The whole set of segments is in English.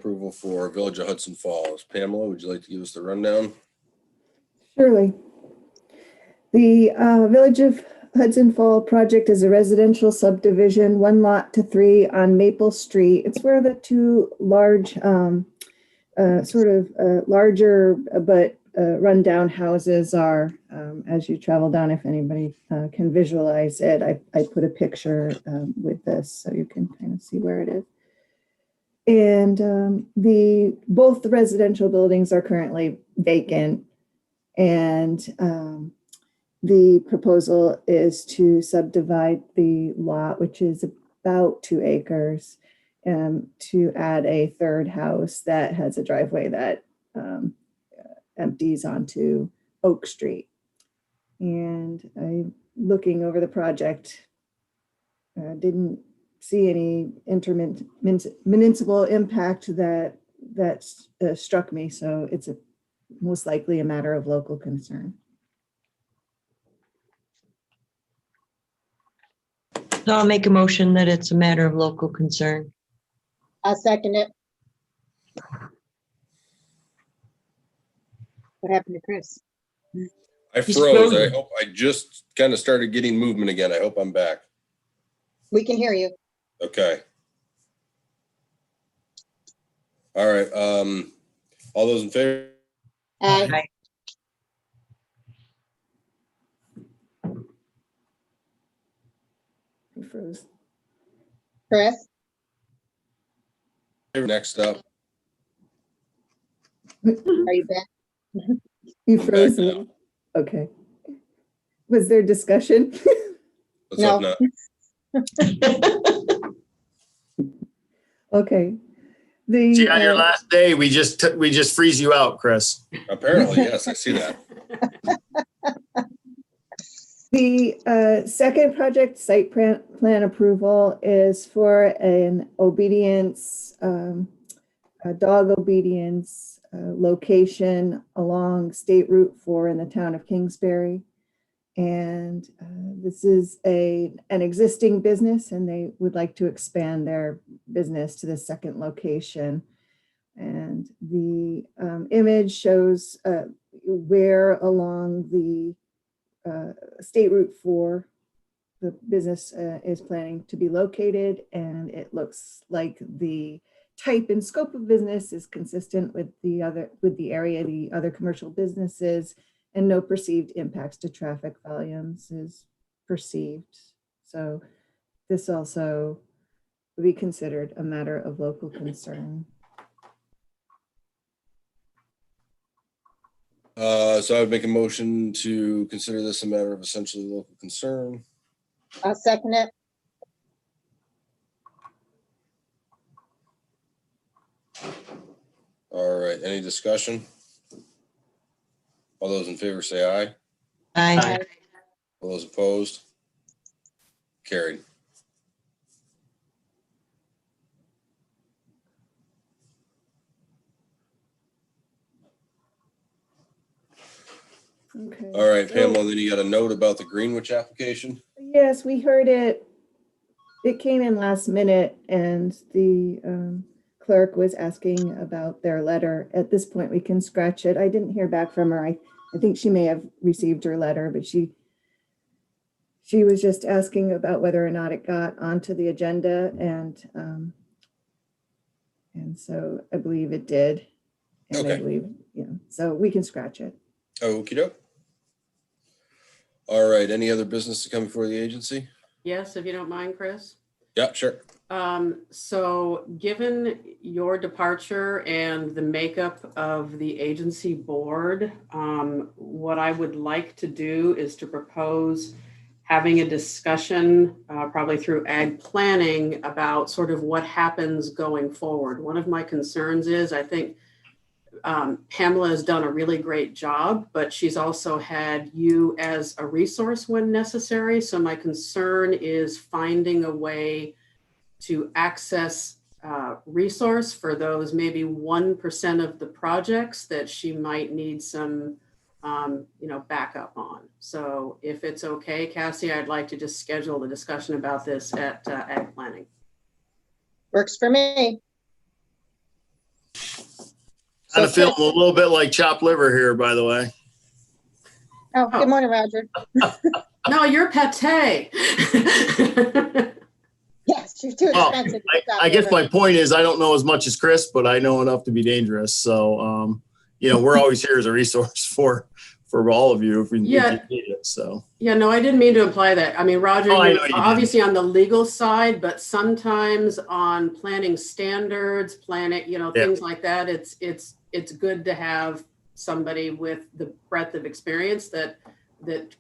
approval for Village of Hudson Falls. Pamela, would you like to give us the rundown? Surely. The Village of Hudson Fall project is a residential subdivision, 1 lot to 3 on Maple Street. It's where the two large, larger but rundown houses are. As you travel down, if anybody can visualize it, I put a picture with this so you can kind of see where it is. And both the residential buildings are currently vacant, and the proposal is to subdivide the lot, which is about 2 acres, to add a third house that has a driveway that empties onto Oak Street. And I, looking over the project, didn't see any municipal impact that struck me. So it's most likely a matter of local concern. So I'll make a motion that it's a matter of local concern. I'll second it. What happened to Chris? I He's froze. I frozen. hope I just kind of started getting movement again. I hope I'm back. We can hear you. Okay. All right. All those in favor? Aye. I froze. Chris? Next up. Are you back? You I'm froze. back now. Okay. Was there discussion? Let's hope No. not. Okay. See, on your last day, we just freeze you out, Chris. Apparently, yes, I see that. The second project site plan approval is for an obedience, a dog obedience location along State Route 4 in the town of Kingsbury. And this is an existing business, and they would like to expand their business to the second location. And the image shows where along the State Route 4 the business is planning to be located, and it looks like the type and scope of business is consistent with the area, the other commercial businesses, and no perceived impacts to traffic volumes is perceived. So this also would be considered a matter of local concern. So I would make a motion to consider this a matter of essentially local concern. I'll second it. All right, any discussion? All those in favor say aye. Aye. All those opposed? Carried. Okay. All right, Pamela, then you got a note about the Greenwich application? Yes, we heard it. It came in last minute, and the clerk was asking about their letter. At this point, we can scratch it. I didn't hear back from her. I think she may have received her letter, but she was just asking about whether or not it got onto the agenda, and so I believe it did. And I Okay. believe, so we can scratch it. Okey doke. All right, any other business to come before the agency? Yes, if you don't mind, Chris. Yeah, sure. So given your departure and the makeup of the agency board, what I would like to do is to propose having a discussion, probably through ag planning, about sort of what happens going forward. One of my concerns is, I think Pamela has done a really great job, but she's also had you as a resource when necessary. So my concern is finding a way to access resource for those maybe 1% of the projects that she might need some backup on. So if it's okay, Cassie, I'd like to just schedule the discussion about this at ag planning. Works for me. Kind of feeling a little bit like chopped liver here, by the way. Oh, good morning, Roger. No, you're pate. Yes, you're too Well, expensive. I guess my point is I don't know as much as Chris, but I know enough to be dangerous. So, we're always here as a resource for all of you if you need it. So. Yeah, no, I didn't mean to imply that. I mean, Roger, Oh, I you're know you obviously on the legal side, but sometimes on planning standards, things like that, it's good to have somebody with the breadth of experience that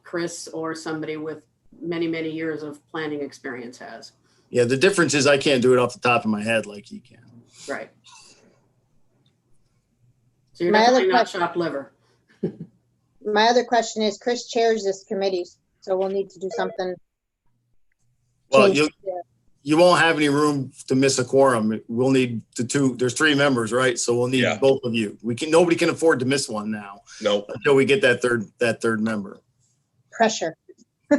Chris or somebody with many, many years of planning experience has. Yeah, the difference is I can't do it off the top of my head like he can. Right. So you're My other definitely not question- chopped liver. My other question is, Chris chairs this committee, so we'll need to do something. Well, change- you won't have any room to miss a quorum. We'll need there's 3 members, right? So we'll need Yeah. both of you. Nobody can afford to miss one now Nope. until we get that third member. Pressure.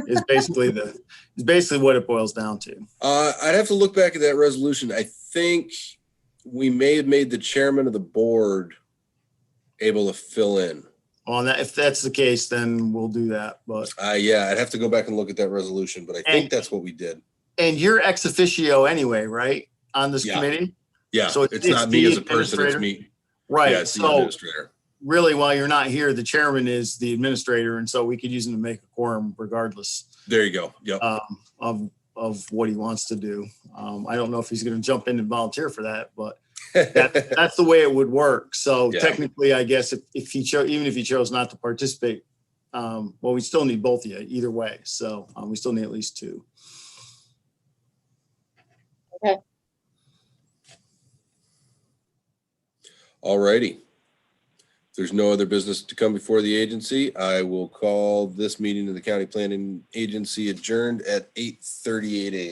Is basically what it boils down to. I'd have to look back at that resolution. I think we may have made the chairman of the board able to fill in. On that, if that's the case, then we'll do that. But Yeah, I'd have to go back and look at that resolution, but I think that's what we did. and you're ex officio anyway, right? On this Yeah. committee, Yeah, So it's not me the as a person, it's me. right? Yeah, it's the So administrator. really, while you're not here, the chairman is the administrator, and so we could use him to make a quorum regardless There you go. Yep. of what he wants to do. I don't know if he's going to jump in and volunteer for that, but that's the way it would work. So Yeah. technically, I guess if he even if he chose not to participate, well, we still need both of you either way. So we still need at least 2. All righty. If there's no other business to come before the agency, I will call this meeting of the County Planning Agency adjourned at 8:38 a.m.